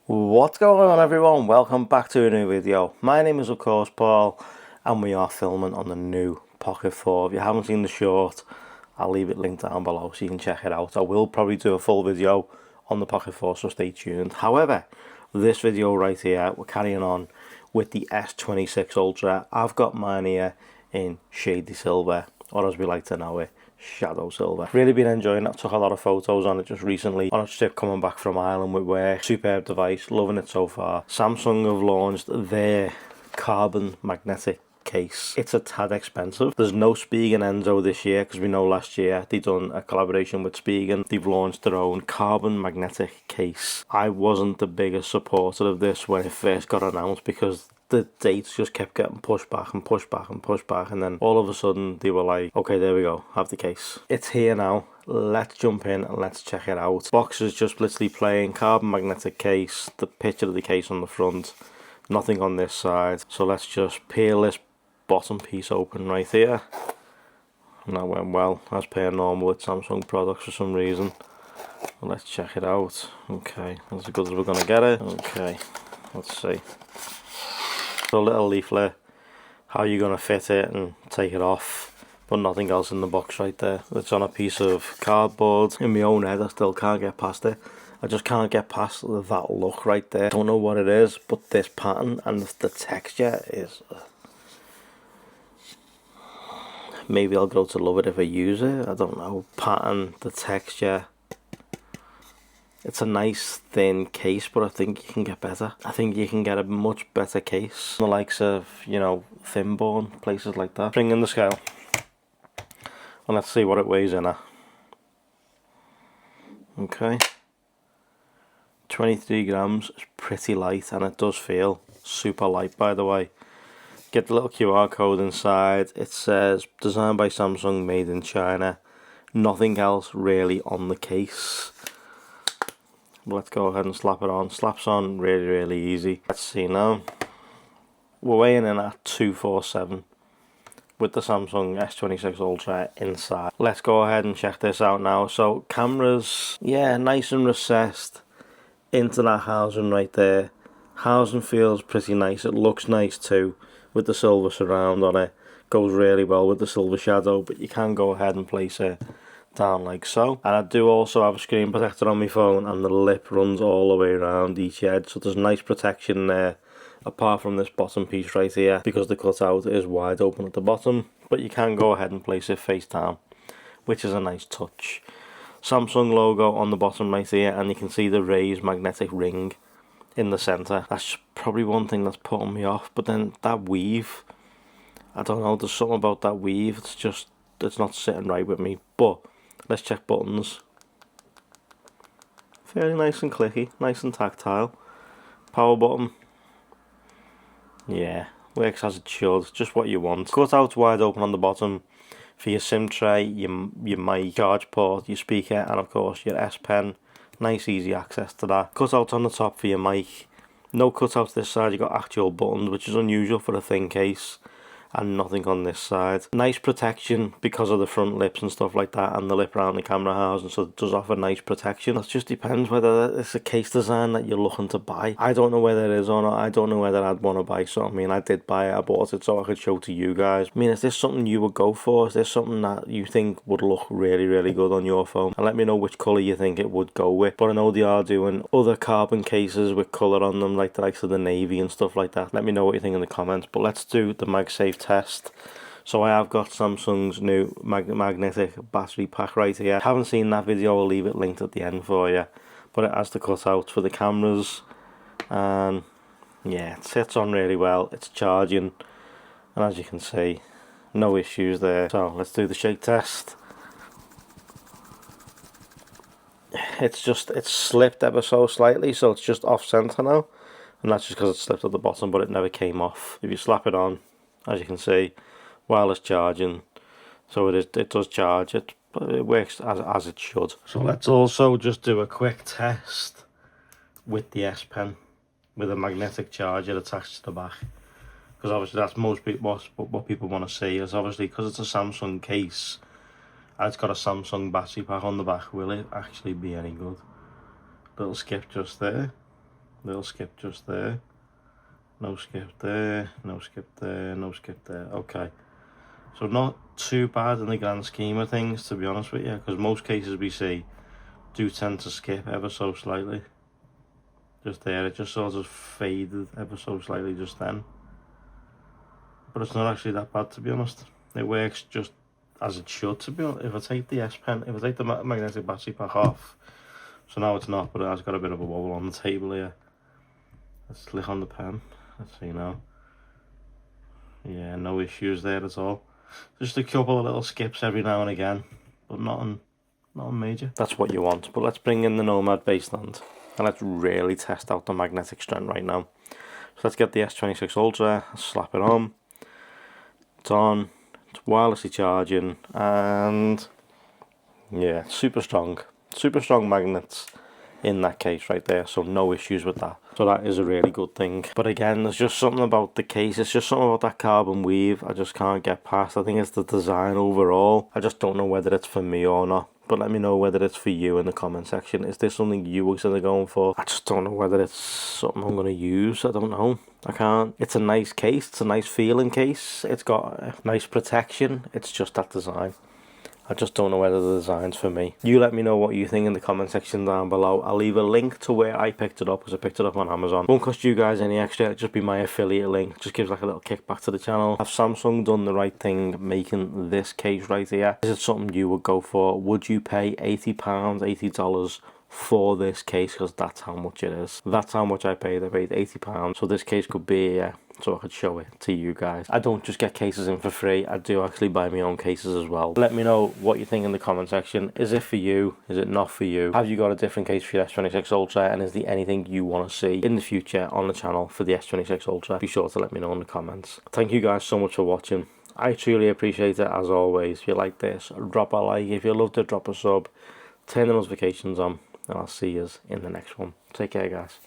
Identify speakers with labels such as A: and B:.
A: What's going on, everyone? Welcome back to a new video. My name is of course Paul and we are filming on the new Pocket 4. If you haven't seen the short, I'll leave it linked down below so you can check it out. I will probably do a full video on the Pocket 4, so stay tuned. However, this video right here, we're carrying on with the S26 Ultra. I've got mine here in shady silver, or as we like to know it, shadow silver. Really been enjoying it. Took a lot of photos on it just recently on a trip coming back from Ireland with work. Superb device, loving it so far. Samsung have launched their carbon magnetic case. It's a tad expensive. There's no Spigen Enzo this year because we know last year they done a collaboration with Spigen. They've launched their own carbon magnetic case. I wasn't the biggest supporter of this when it first got announced because the dates just kept getting pushed back and pushed back and pushed back, and then all of a sudden they were like, okay, there we go, have the case. It's here now. Let's jump in and let's check it out. Box is just literally plain carbon magnetic case, the picture of the case on the front, nothing on this side. So let's just peel this bottom piece open right here, and that went well as per normal with Samsung products for some reason. Let's check it out. Okay, that's as good as we're gonna get it. Okay, let's see. A little leaflet, how you're gonna fit it and take it off, but nothing else in the box right there. It's on a piece of cardboard. In my own head I still can't get past it. I just can't get past that look right there. Don't know what it is, but this pattern and the texture is maybe I'll grow to love it if I use it. I don't know. Pattern, the texture. It's a nice thin case, but I think you can get better. I think you can get a much better case. The likes of, you know, Thinborn, places like that. Bring in the scale. And let's see what it weighs in at. Okay. 23 grams. It's pretty light and it does feel super light, by the way. Get the little QR code inside. It says designed by Samsung, made in China. Nothing else really on the case. Let's go ahead and slap it on. Slaps on really easy. Let's see now. We're weighing in at 247 with the Samsung S26 Ultra inside. Let's go ahead and check this out now. So cameras, yeah, nice and recessed into that housing right there. Housing feels pretty nice. It looks nice too with the silver surround on it. Goes really well with the silver shadow, but you can go ahead and place it down like so. And I do also have a screen protector on my phone, and the lip runs all the way around each edge, so there's nice protection there, apart from this bottom piece right here, because the cutout is wide open at the bottom. But you can go ahead and place it face down, which is a nice touch. Samsung logo on the bottom right here, and you can see the raised magnetic ring in the center. That's probably one thing that's putting me off, but then that weave, I don't know, there's something about that weave, it's not sitting right with me. But let's check buttons. Fairly nice and clicky, nice and tactile. Power button, yeah, works as it should, just what you want. Cutout wide open on the bottom for your SIM tray, your mic, charge port, your speaker, and of course your S Pen. Nice easy access to that. Cutout on the top for your mic. No cutout this side, you got actual buttons, which is unusual for a thin case. And nothing on this side. Nice protection because of the front lips and stuff like that, and the lip around the camera housing, so it does offer nice protection. It just depends whether it's a case design that you're looking to buy. I don't know whether it is or not. I don't know whether I'd want to buy something. I mean, I did buy it. I bought it so I could show to you guys. I mean, is this something you would go for? Is this something that you think would look really good on your phone? And let me know which colour you think it would go with. But I know they are doing other carbon cases with colour on them, like the likes of the navy and stuff like that. Let me know what you think in the comments. But let's do the MagSafe test. So I have got Samsung's new magnetic battery pack right here. Haven't seen that video, I'll leave it linked at the end for you. But it has the cutout for the cameras, and yeah, it sits on really well. It's charging, and as you can see, no issues there. So let's do the shake test. It's slipped ever so slightly, so it's just off center now, and that's just because it slipped at the bottom, but it never came off. If you slap it on, as you can see, while it's charging, so it does charge it, but it works as it should. So let's also just do a quick test with the S Pen with a magnetic charger attached to the back, because obviously that's what people want to see. Is obviously because it's a Samsung case and it's got a Samsung battery pack on the back, will it actually be any good? Little skip just there. Little skip just there. No skip there, no skip there, no skip there. Okay. So not too bad in the grand scheme of things, to be honest with you, because most cases we see do tend to skip ever so slightly. Just there, it just sort of faded ever so slightly just then. But it's not actually that bad, to be honest. It works just as it should, to be honest. If I take the if I take the magnetic battery pack off, so now it's not, but it has got a bit of a wobble on the table here. Let's click on the pen. Let's see now. Yeah, no issues there at all. Just a couple of little skips every now and again, but nothing major. That's what you want. But let's bring in the Nomad baseland and let's really test out the magnetic strength right now. So let's get the S26 Ultra, slap it on. It's on. It's wirelessly charging, and yeah, super strong magnets in that case right there, so no issues with that. So that is a really good thing. But again, there's just something about the case, it's just something about that carbon weave I just can't get past. I think it's the design overall. I just don't know whether it's for me or not. But let me know whether it's for you in the comment section. Is this something you were sort of going for? I just don't know whether it's something I'm going to use. I don't know. I can't. It's a nice case. It's a nice feeling case. It's got nice protection. It's just that design. I just don't know whether the design's for me. You let me know what you think in the comment section down below. I'll leave a link to where I picked it up, because I picked it up on Amazon. Won't cost you guys any extra, it'll just be my affiliate link. Just gives like a little kickback to the channel. Have Samsung done the right thing making this case right here? Is it something you would go for? Would you pay £80, $80 for this case? Because that's how much it is. That's how much I paid. I paid £80. So this case could be so I could show it to you guys. I don't just get cases in for free, I do actually buy my own cases as well. Let me know what you think in the comment section. Is it for you? Is it not for you? Have you got a different case for your S26 Ultra, and is there anything you want to see in the future on the channel for the S26 Ultra? Be sure to let me know in the comments. Thank you guys so much for watching. I truly appreciate it as always. If you like this, drop a like. If you loved it, drop a sub. Turn the notifications on, and I'll see you in the next one. Take care, guys.